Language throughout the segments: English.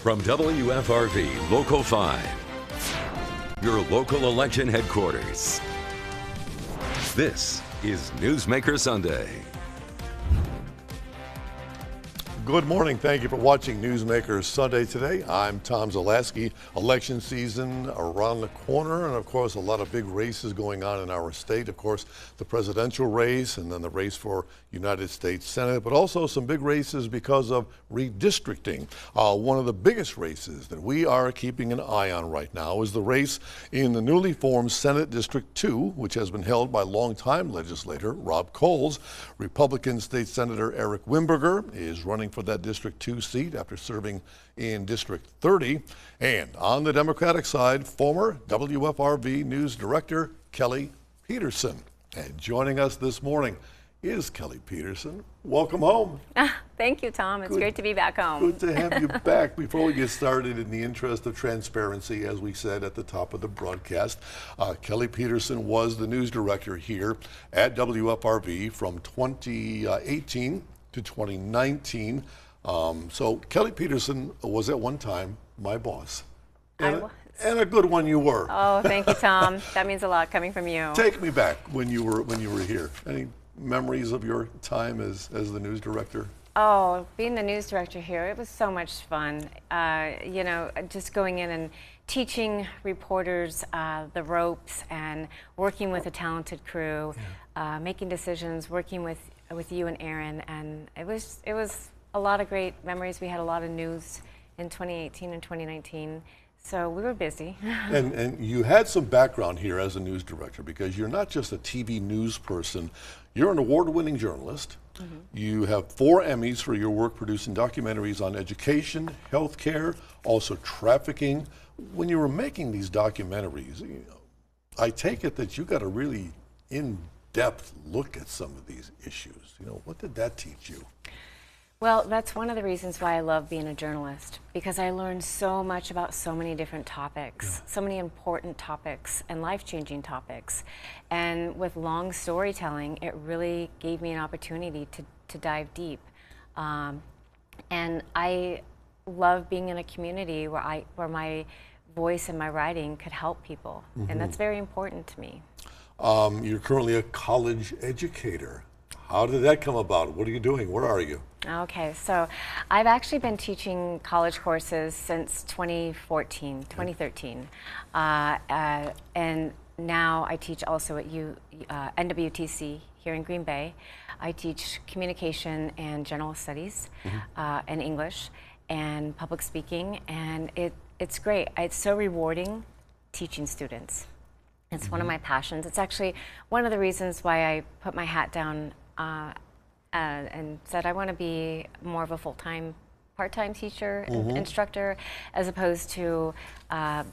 From WFRV Local 5, your local election headquarters. This is Newsmaker Sunday. Good morning. Thank you for watching Newsmaker Sunday today. I'm Tom Zaleski. Election season around the corner, and of course, a lot of big races going on in our state. Of course, the presidential race and then the race for United States Senate, but also some big races because of redistricting. One of the biggest races that we are keeping an eye on right now is the race in the newly formed Senate District 2, which has been held by longtime legislator Rob Coles. Republican State Senator Eric Wimberger is running for that District 2 seat after serving in District 30. And on the Democratic side, former WFRV News Director Kelly Peterson. And joining us this morning is Kelly Peterson. Welcome home. Thank you, Tom. It's great to be back home. Good to have you back. Before we get started, in the interest of transparency, as we said at the top of the broadcast, Kelly Peterson was the news director here at WFRV from 2018 to 2019. So Kelly Peterson was at one time my boss. And a good one you were. Oh, thank you, Tom. That means a lot coming from you. Take me back when you were here. Any memories of your time as the news director? Oh, being the news director here, it was so much fun. Just going in and teaching reporters the ropes and working with a talented crew, making decisions, working with you and Aaron, and it was a lot of great memories. We had a lot of news in 2018 and 2019. So we were busy. and you had some background here as a news director, because you're not just a TV news person. You're an award-winning journalist. Mm-hmm. You have 4 Emmys for your work producing documentaries on education, healthcare, also trafficking. When you were making these documentaries, I take it that you got a really in-depth look at some of these issues. What did that teach you? Well, that's one of the reasons why I love being a journalist, because I learned so much about so many different topics, so many important topics and life-changing topics. And with long storytelling, it really gave me an opportunity to dive deep. And I love being in a community where my voice and my writing could help people. Mm-hmm. And that's very important to me. You're currently a college educator. How did that come about? What are you doing? Where are you? Okay, so I've actually been teaching college courses since 2013. And now I teach also at NWTC here in Green Bay. I teach communication and general studies, and English and public speaking, and it's great. It's so rewarding teaching students. It's one of my passions. It's actually one of the reasons why I put my hat down and said I want to be more of a full-time, part-time teacher, instructor, as opposed to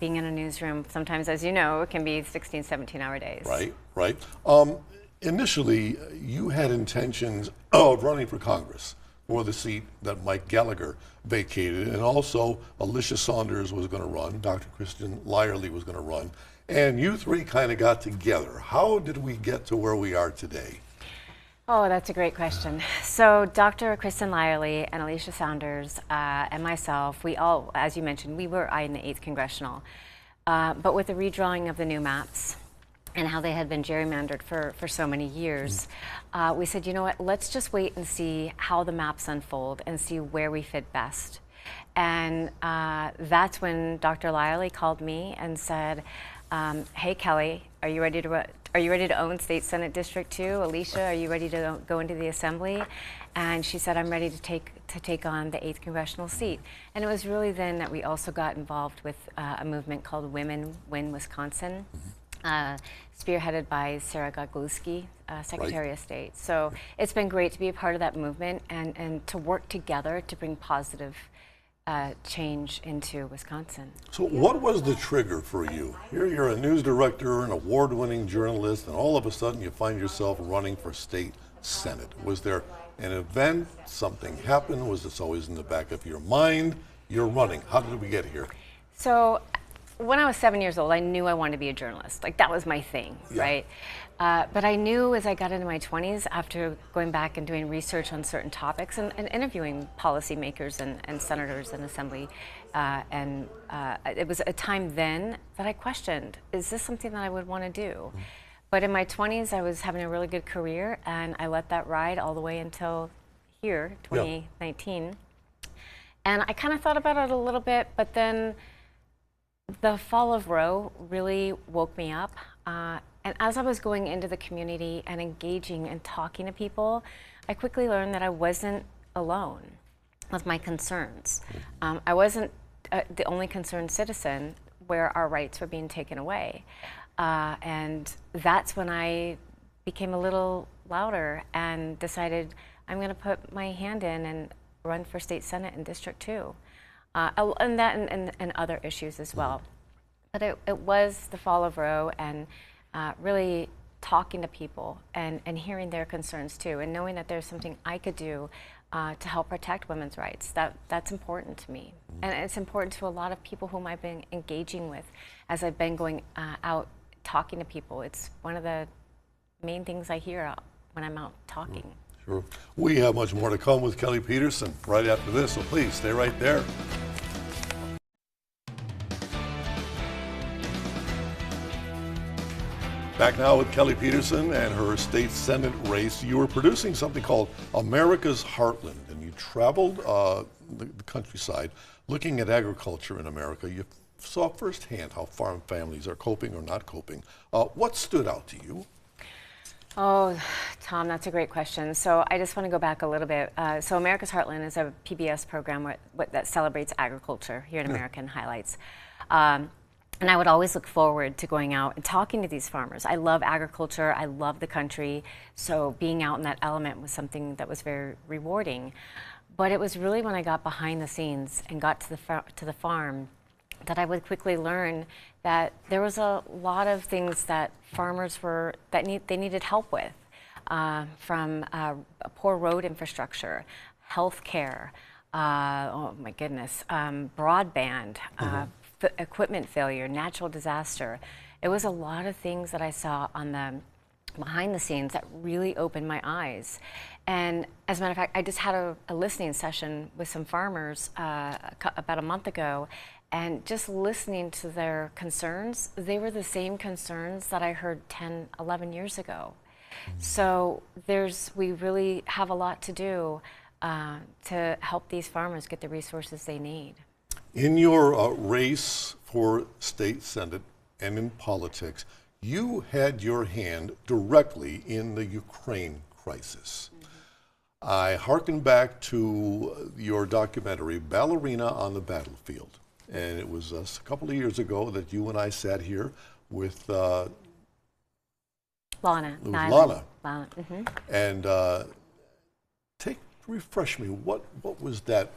being in a newsroom. Sometimes, as you know, it can be 16, 17-hour days. Right. Initially, you had intentions of running for Congress for the seat that Mike Gallagher vacated, and also Alicia Saunders was going to run, Dr. Kristen Lyerly was going to run, and you three kind of got together. How did we get to where we are today? Oh, that's a great question. So Dr. Kristen Lyerly and Alicia Saunders and myself, we all, as you mentioned, we were in the 8th Congressional. But with the redrawing of the new maps and how they had been gerrymandered for so many years, we said, you know what, let's just wait and see how the maps unfold and see where we fit best. And that's when Dr. Lyerly called me and said, hey, Kelly, are you ready to own State Senate District 2? Alicia, are you ready to go into the Assembly? And she said, I'm ready to take on the 8th Congressional seat. And it was really then that we also got involved with a movement called Women Win Wisconsin, spearheaded by Sarah Godlewski, Secretary of State. So it's been great to be a part of that movement and to work together to bring positive change into Wisconsin. So what was the trigger for you? Here you're a news director, an award-winning journalist, and all of a sudden you find yourself running for state senate. Was there an event, something happened? Was this always in the back of your mind? You're running. How did we get here? So when I was 7 years old, I knew I wanted to be a journalist. Like, that was my thing, right? But I knew as I got into my 20s, after going back and doing research on certain topics and interviewing policymakers and senators and assembly It was a time then that I questioned, is this something that I would want to do? But in my 20s, I was having a really good career, and I let that ride all the way until here, 2019. And I kind of thought about it a little bit, but then the fall of Roe really woke me up. And as I was going into the community and engaging and talking to people, I quickly learned that I wasn't alone with my concerns. I wasn't the only concerned citizen where our rights were being taken away. And that's when I became a little louder and decided I'm going to put my hand in and run for state senate in District 2. And that and other issues as well. But it was the fall of Roe and really talking to people and hearing their concerns too, and knowing that there's something I could do to help protect women's rights. That's important to me. And it's important to a lot of people whom I've been engaging with as I've been going out talking to people. It's one of the main things I hear when I'm out talking. Sure. We have much more to come with Kelly Peterson right after this, so please stay right there. Back now with Kelly Peterson and her state senate race. You were producing something called America's Heartland, and you traveled the countryside looking at agriculture in America. You saw firsthand how farm families are coping or not coping. What stood out to you? Oh, Tom, that's a great question. So I just want to go back a little bit. So America's Heartland is a PBS program that celebrates agriculture here in America and highlights. And I would always look forward to going out and talking to these farmers. I love agriculture. I love the country. So being out in that element was something that was very rewarding. But it was really when I got behind the scenes and got to the farm that I would quickly learn that there was a lot of things that farmers they needed help with, from poor road infrastructure, health care, oh my goodness, broadband, equipment failure, natural disaster. It was a lot of things that I saw on the behind the scenes that really opened my eyes. And as a matter of fact, I just had a listening session with some farmers about a month ago, and just listening to their concerns, they were the same concerns that I heard 10, 11 years ago. So we really have a lot to do to help these farmers get the resources they need. In your race for state senate and in politics, you had your hand directly in the Ukraine crisis. I hearken back to your documentary, Ballerina on the Battlefield. And it was a couple of years ago that you and I sat here with Lana. Lana. Mm-hmm. And refresh me, what was that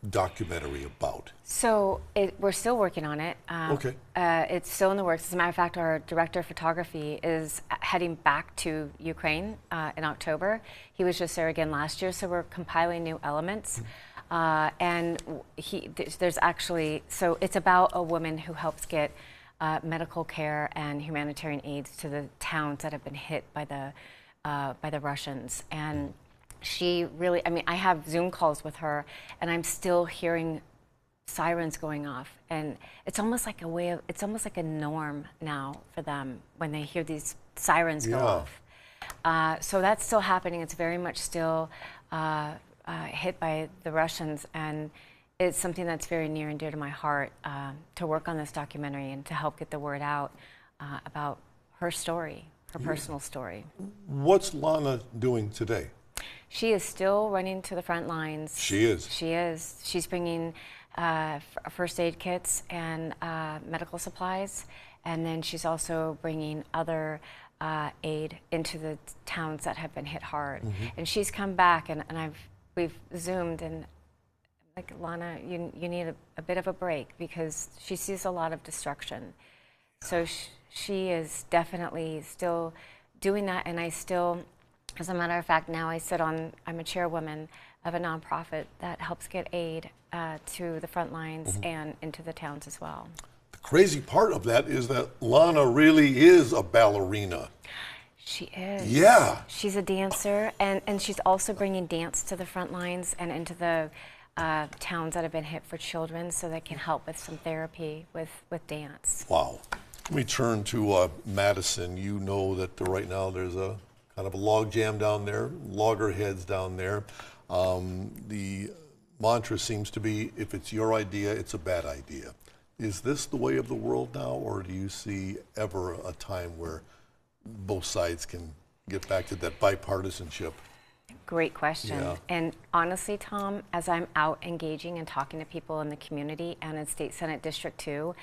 documentary about? So we're still working on it. Okay. It's still in the works. As a matter of fact, our director of photography is heading back to Ukraine in October. He was just there again last year, so we're compiling new elements. And there's actually, so it's about a woman who helps get medical care and humanitarian aids to the towns that have been hit by the Russians. And she really, I mean, I have Zoom calls with her, and I'm still hearing sirens going off, and it's almost like it's almost like a norm now for them when they hear these sirens go off. So that's still happening. It's very much still hit by the Russians, and it's something that's very near and dear to my heart to work on this documentary and to help get the word out about her story, her personal story. What's Lana doing today? She is still running to the front lines. She is. She is. She's bringing first aid kits and medical supplies, and then she's also bringing other aid into the towns that have been hit hard. And she's come back, and we've Zoomed, and like, Lana, you need a bit of a break because she sees a lot of destruction. So she is definitely still doing that, and I still, as a matter of fact, now I'm a chairwoman of a nonprofit that helps get aid to the front lines and into the towns as well. The crazy part of that is that Lana really is a ballerina. She is. Yeah. She's a dancer, and she's also bringing dance to the front lines and into the towns that have been hit for children so they can help with some therapy with dance. Wow. Let me turn to Madison. You know that right now there's a kind of a log jam down there, loggerheads down there. The mantra seems to be, if it's your idea, it's a bad idea. Is this the way of the world now, or do you see ever a time where both sides can get back to that bipartisanship? Great question. Yeah. And honestly, Tom, as I'm out engaging and talking to people in the community and in State Senate District 2,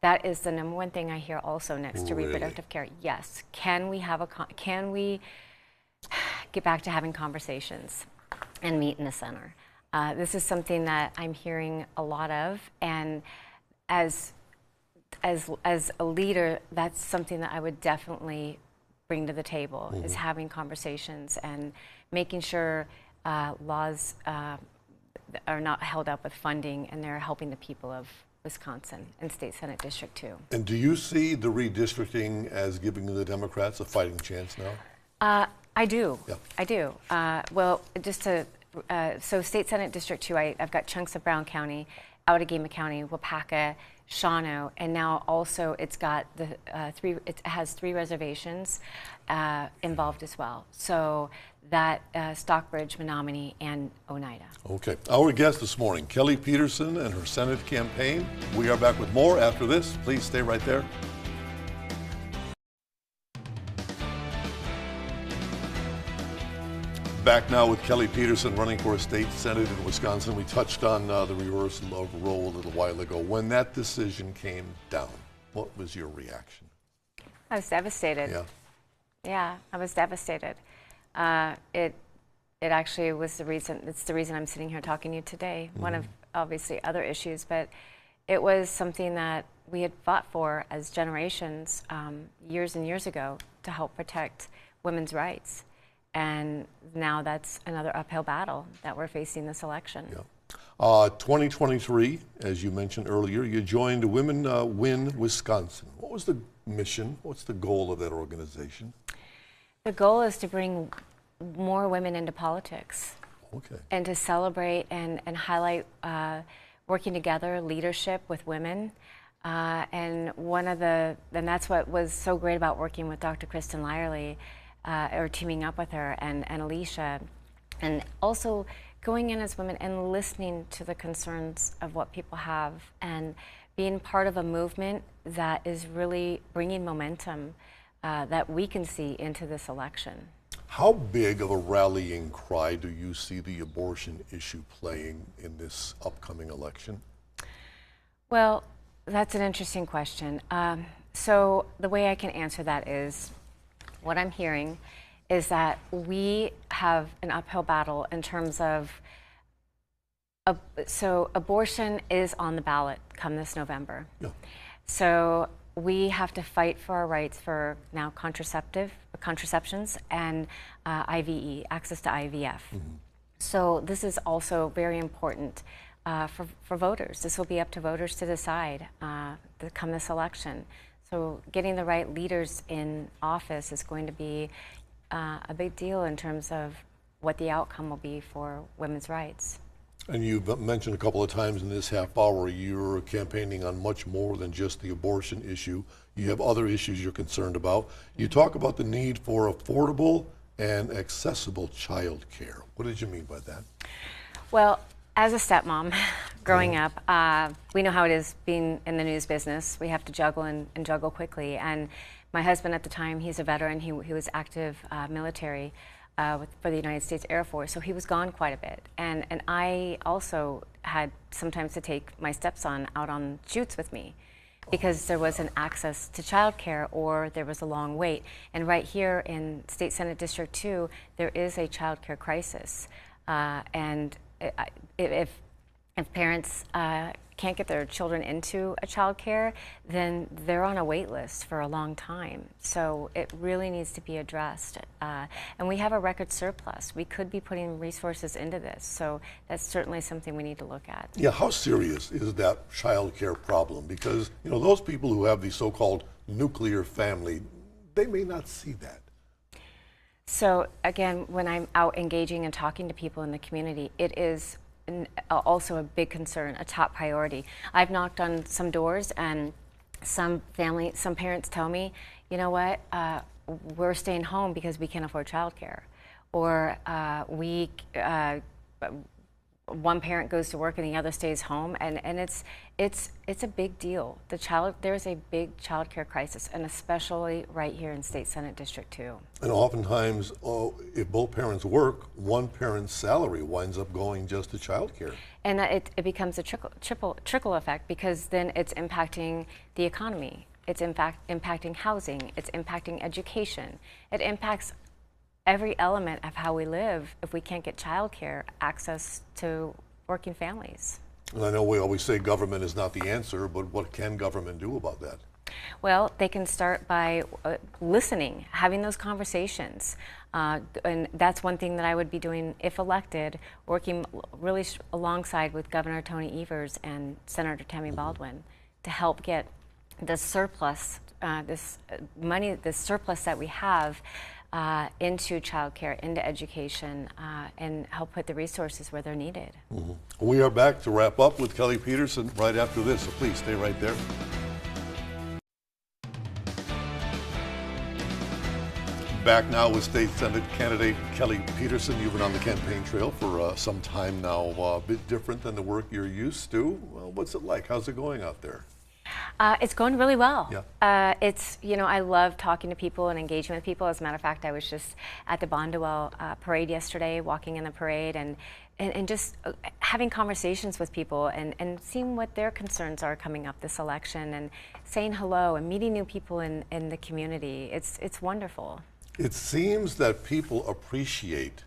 that is the number one thing I hear also next to reproductive care. Yes. Can we get back to having conversations and meet in the center? This is something that I'm hearing a lot of, and as a leader, that's something that I would definitely bring to the table, is having conversations and making sure laws are not held up with funding and they're helping the people of Wisconsin and State Senate District 2. And do you see the redistricting as giving the Democrats a fighting chance now? I do. Yeah. I do. Well, just to, so State Senate District 2, I've got chunks of Brown County, Outagamie County, Wapaka, Shawano, and now also it's got the it has 3 reservations involved as well. So that Stockbridge, Menominee, and Oneida. Okay. Our guest this morning, Kelly Peterson and her Senate campaign. We are back with more after this. Please stay right there. Back now with Kelly Peterson running for a state senate in Wisconsin. We touched on the reversal of role a little while ago. When that decision came down, what was your reaction? I was devastated. Yeah. Yeah, I was devastated. It actually was the reason. It's the reason I'm sitting here talking to you today. One of obviously other issues, but it was something that we had fought for as generations, years and years ago, to help protect women's rights. And now that's another uphill battle that we're facing this election. Yeah. 2023, as you mentioned earlier, you joined Women Win Wisconsin. What was the mission? What's the goal of that organization? The goal is to bring more women into politics. Okay. And to celebrate and highlight working together, leadership with women. And that's what was so great about working with Dr. Kristen Lyerly, or teaming up with her and Alicia, and also going in as women and listening to the concerns of what people have and being part of a movement that is really bringing momentum that we can see into this election. How big of a rallying cry do you see the abortion issue playing in this upcoming election? Well, that's an interesting question. So the way I can answer that is, what I'm hearing is that we have an uphill battle in terms of, so abortion is on the ballot come this November. Yeah. So we have to fight for our rights for now contraceptions and IVE, access to IVF. So this is also very important for voters. This will be up to voters to decide come this election. So getting the right leaders in office is going to be a big deal in terms of what the outcome will be for women's rights. And you've mentioned a couple of times in this half hour you're campaigning on much more than just the abortion issue. You have other issues you're concerned about. You talk about the need for affordable and accessible child care. What did you mean by that? Well, as a stepmom, growing up, we know how it is being in the news business. We have to juggle and juggle quickly. And my husband at the time, he's a veteran. He was active military for the United States Air Force, so he was gone quite a bit. And I also had sometimes to take my stepson out on shoots with me because there wasn't access to childcare or there was a long wait. And right here in State Senate District 2, there is a childcare crisis. And if parents can't get their children into a child care, then they're on a wait list for a long time. So it really needs to be addressed. And we have a record surplus. We could be putting resources into this. So that's certainly something we need to look at. Yeah, how serious is that child care problem? Because, you know, those people who have the so-called nuclear family, they may not see that. So again, when I'm out engaging and talking to people in the community, it is also a big concern, a top priority. I've knocked on some doors, and some parents tell me, you know what, we're staying home because we can't afford childcare, or one parent goes to work and the other stays home, and it's a big deal. There's a big child care crisis, and especially right here in State Senate District 2. And oftentimes, if both parents work, one parent's salary winds up going just to child care. And it becomes a trickle effect, because then it's impacting the economy. It's in fact impacting housing. It's impacting education. It impacts every element of how we live if we can't get childcare access to working families. And I know we always say government is not the answer, but what can government do about that? Well, they can start by listening, having those conversations. And that's one thing that I would be doing if elected, working really alongside with Governor Tony Evers and Senator Tammy Baldwin to help get the surplus, this surplus that we have into childcare, into education, and help put the resources where they're needed. We are back to wrap up with Kelly Peterson right after this, so please stay right there. Back now with State Senate candidate Kelly Peterson. You've been on the campaign trail for some time now, a bit different than the work you're used to. Well, what's it like? How's it going out there? It's going really well. Yeah. I love talking to people and engaging with people. As a matter of fact, I was just at the Bondwell parade yesterday, walking in the parade, and just having conversations with people and seeing what their concerns are coming up this election, and saying hello and meeting new people in the community. It's wonderful. It seems that people appreciate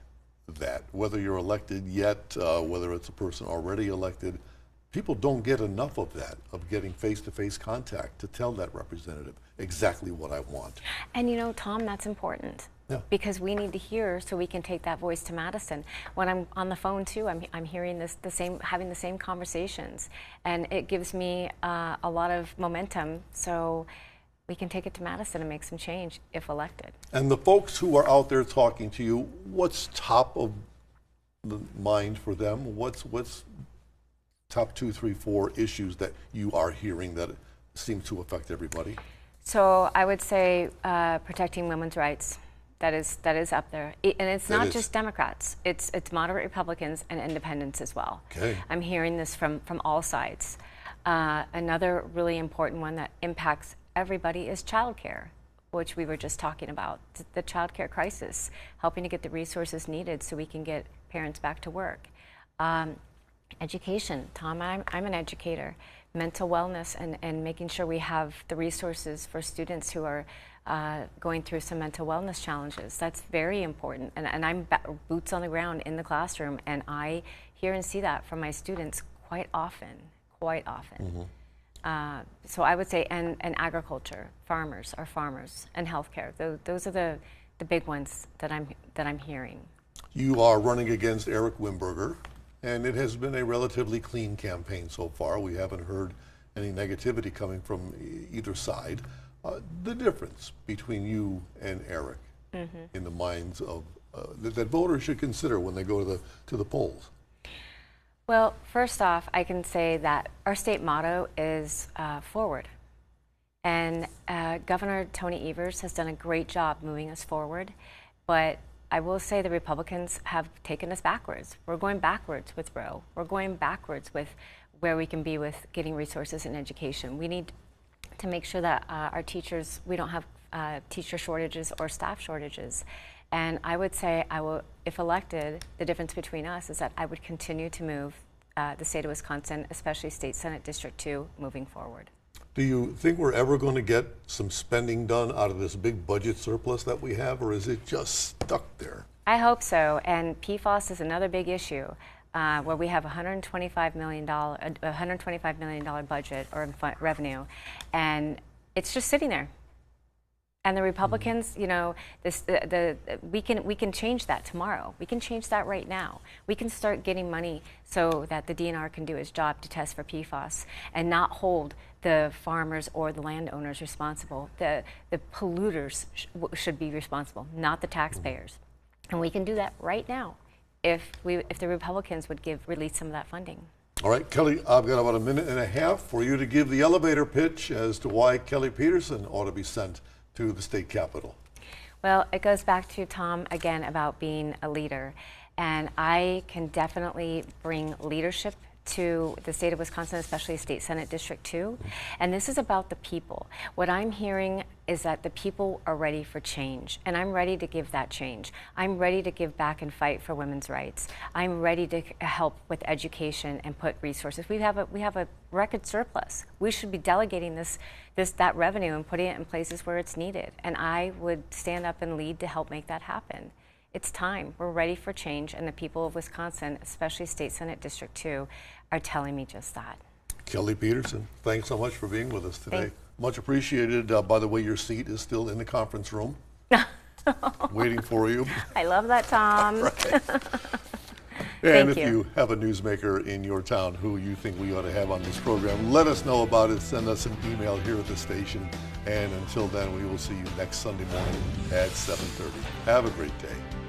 that, whether you're elected yet, whether it's a person already elected. People don't get enough of that, of getting face-to-face contact to tell that representative exactly what I want. And you know, Tom, that's important. Yeah. Because we need to hear so we can take that voice to Madison. When I'm on the phone too, I'm hearing having the same conversations, and it gives me a lot of momentum, so we can take it to Madison and make some change if elected. And the folks who are out there talking to you, what's top of the mind for them? What's top 2, 3, 4 issues that you are hearing that seem to affect everybody? So I would say protecting women's rights. That is up there, and it's not just Democrats. It's moderate Republicans and independents as well. Okay. I'm hearing this from all sides. Another really important one that impacts everybody is childcare, which we were just talking about. The childcare crisis, helping to get the resources needed so we can get parents back to work. Education, Tom, I'm an educator. Mental wellness and making sure we have the resources for students who are going through some mental wellness challenges. That's very important. And I'm boots on the ground in the classroom, and I hear and see that from my students quite often. So I would say, and agriculture, farmers, and healthcare. Those are the big ones that I'm hearing. You are running against Eric Wimberger, and it has been a relatively clean campaign so far. We haven't heard any negativity coming from either side. The difference between you and Eric in the minds of that voters should consider when they go to the polls. Well, first off, I can say that our state motto is forward. And Governor Tony Evers has done a great job moving us forward. But I will say the Republicans have taken us backwards. We're going backwards with Roe. We're going backwards with where we can be with getting resources in education. We need to make sure that our teachers, we don't have teacher shortages or staff shortages. And I would say, if elected, the difference between us is that I would continue to move the state of Wisconsin, especially State Senate District 2, moving forward. Do you think we're ever going to get some spending done out of this big budget surplus that we have, or is it just stuck there? I hope so. And PFAS is another big issue, where we have $125 million budget or revenue, and it's just sitting there. And the Republicans, you know, we can change that tomorrow. We can change that right now. We can start getting money so that the DNR can do its job to test for PFAS and not hold the farmers or the landowners responsible. The polluters should be responsible, not the taxpayers. And we can do that right now. if the Republicans would release some of that funding. All right, Kelly, I've got about a minute and a half for you to give the elevator pitch as to why Kelly Peterson ought to be sent to the state capitol. Well, it goes back to Tom again about being a leader. And I can definitely bring leadership to the state of Wisconsin, especially State Senate District 2. And this is about the people. What I'm hearing is that the people are ready for change, and I'm ready to give that change. I'm ready to give back and fight for women's rights. I'm ready to help with education and put resources. We have a record surplus. We should be delegating that revenue and putting it in places where it's needed. And I would stand up and lead to help make that happen. It's time. We're ready for change, and the people of Wisconsin, especially State Senate District 2, are telling me just that. Kelly Peterson, thanks so much for being with us today. Much appreciated. By the way, your seat is still in the conference room, waiting for you. I love that, Tom. Right. And if you have a newsmaker in your town who you think we ought to have on this program, let us know about it. Send us an email here at the station. And until then, we will see you next Sunday morning at 7:30. Have a great day.